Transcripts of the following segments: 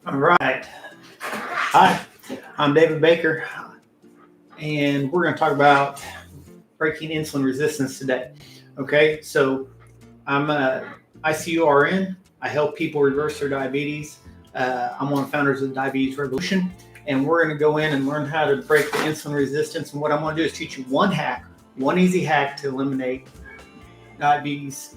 All right. Hi, I'm David Baker, and we're going to talk about breaking insulin resistance today. Okay, so I'm a ICU RN. I help people reverse their diabetes. I'm one of the founders of the Diabetes Revolution, and we're going to go in and learn how to break the insulin resistance. And what I'm going to do is teach you one hack, one easy hack to eliminate diabetes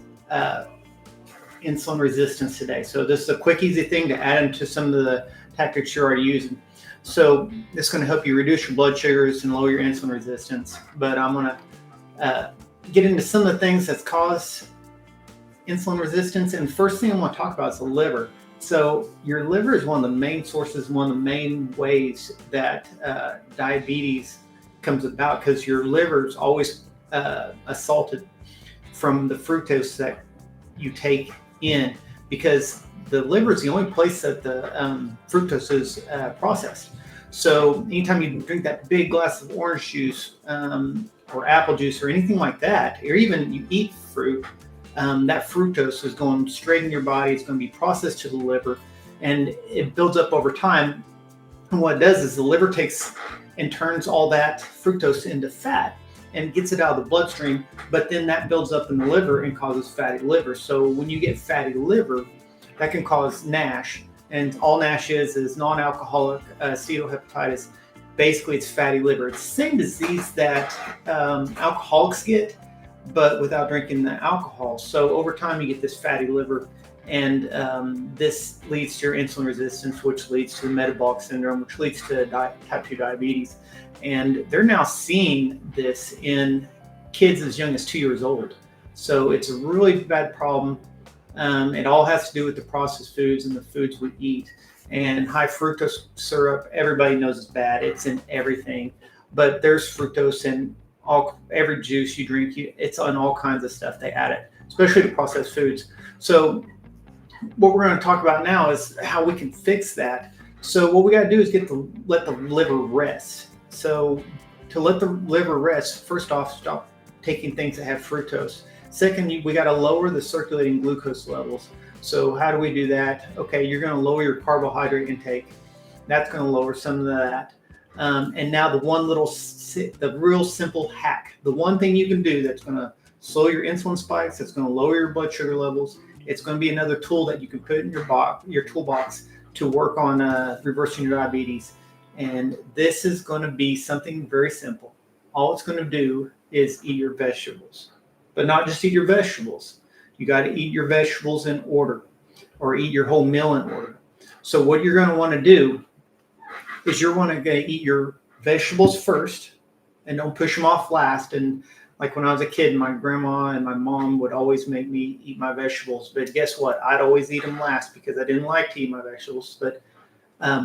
insulin resistance today. So this is a quick, easy thing to add into some of the tactics you're already using. So this is going to help you reduce your blood sugars and lower your insulin resistance. But I'm going to get into some of the things that cause insulin resistance. And first thing I want to talk about is the liver. So your liver is one of the main sources, one of the main ways that diabetes comes about, because your liver is always assaulted from the fructose that you take in, because the liver is the only place that the fructose is processed. So anytime you drink that big glass of orange juice or apple juice or anything like that, or even you eat fruit, that fructose is going straight in your body. It's going to be processed to the liver, and it builds up over time. And what it does is the liver takes and turns all that fructose into fat and gets it out of the bloodstream, but then that builds up in the liver and causes fatty liver. So when you get fatty liver, that can cause NASH, and all NASH is non-alcoholic steatohepatitis. Basically, it's fatty liver. It's the same disease that alcoholics get, but without drinking the alcohol. So over time, you get this fatty liver, and this leads to your insulin resistance, which leads to metabolic syndrome, which leads to type 2 diabetes. And they're now seeing this in kids as young as 2 years old. So it's a really bad problem. It all has to do with the processed foods and the foods we eat. And high fructose syrup, everybody knows it's bad. It's in everything. But there's fructose in every juice you drink. It's on all kinds of stuff. They add it, especially to processed foods. So what we're going to talk about now is how we can fix that. So what we got to do is let the liver rest. So to let the liver rest, first off, stop taking things that have fructose. Second, we got to lower the circulating glucose levels. So how do we do that? Okay, you're going to lower your carbohydrate intake. That's going to lower some of that. And now the real simple hack, the one thing you can do that's going to slow your insulin spikes, that's going to lower your blood sugar levels. It's going to be another tool that you can put in your toolbox to work on reversing your diabetes. And this is going to be something very simple. All it's going to do is eat your vegetables, but not just eat your vegetables. You got to eat your vegetables in order, or eat your whole meal in order. So what you're going to want to do is you're going to eat your vegetables first, and don't push them off last. And like when I was a kid, my grandma and my mom would always make me eat my vegetables. But guess what? I'd always eat them last because I didn't like to eat my vegetables. But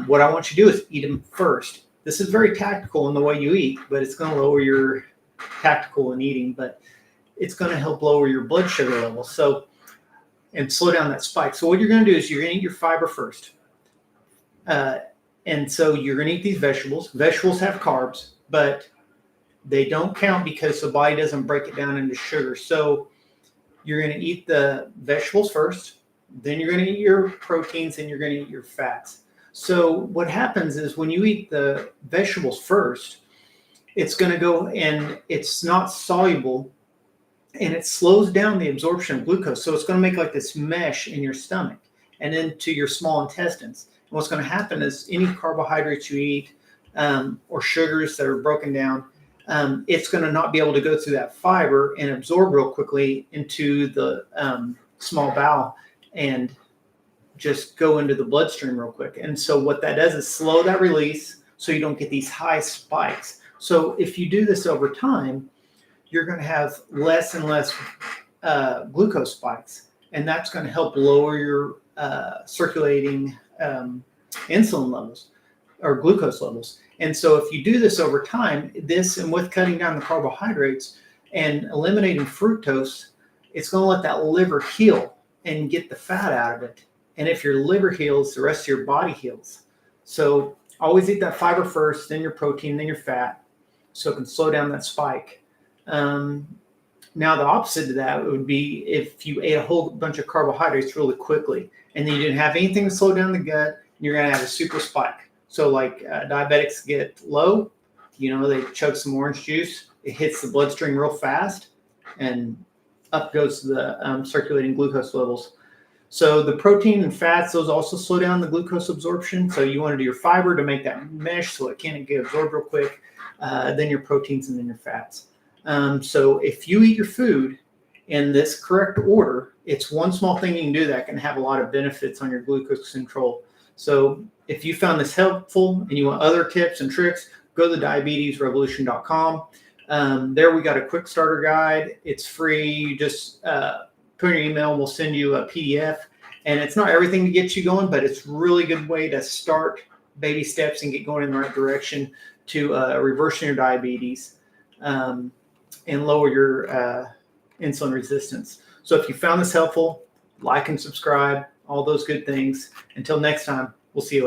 what I want you to do is eat them first. This is very tactical in the way you eat, but it's going to lower your tactical in eating, but it's going to help lower your blood sugar levels. So, and slow down that spike. So what you're going to do is you're going to eat your fiber first. And so you're going to eat these vegetables. Vegetables have carbs, but they don't count because the body doesn't break it down into sugar. So you're going to eat the vegetables first, then you're going to eat your proteins, and you're going to eat your fats. So what happens is when you eat the vegetables first, it's going to go and it's not soluble, and it slows down the absorption of glucose. So it's going to make like this mesh in your stomach and into your small intestines. And what's going to happen is any carbohydrates you eat or sugars that are broken down, it's going to not be able to go through that fiber and absorb real quickly into the small bowel and just go into the bloodstream real quick. And so what that does is slow that release so you don't get these high spikes. So if you do this over time, you're going to have less and less glucose spikes, and that's going to help lower your circulating insulin levels or glucose levels. And so if you do this over time, and with cutting down the carbohydrates and eliminating fructose, it's going to let that liver heal and get the fat out of it. And if your liver heals, the rest of your body heals. So always eat that fiber first, then your protein, then your fat, so it can slow down that spike. Now, the opposite of that would be if you ate a whole bunch of carbohydrates really quickly, and then you didn't have anything to slow down the gut, you're going to have a super spike. So like diabetics get low, they chug some orange juice. It hits the bloodstream real fast, and up goes the circulating glucose levels. So the protein and fats, those also slow down the glucose absorption. So you want to do your fiber to make that mesh so it can't get absorbed real quick. Then your proteins and then your fats. So if you eat your food in this correct order, it's one small thing you can do that can have a lot of benefits on your glucose control. So if you found this helpful and you want other tips and tricks, go to diabetesrevolution.com. There we got a quick starter guide. It's free. You just put your email and we'll send you a PDF. And it's not everything to get you going, but it's a really good way to start baby steps and get going in the right direction to reversing your diabetes and lower your insulin resistance. So if you found this helpful, like and subscribe, all those good things. Until next time, we'll see you later.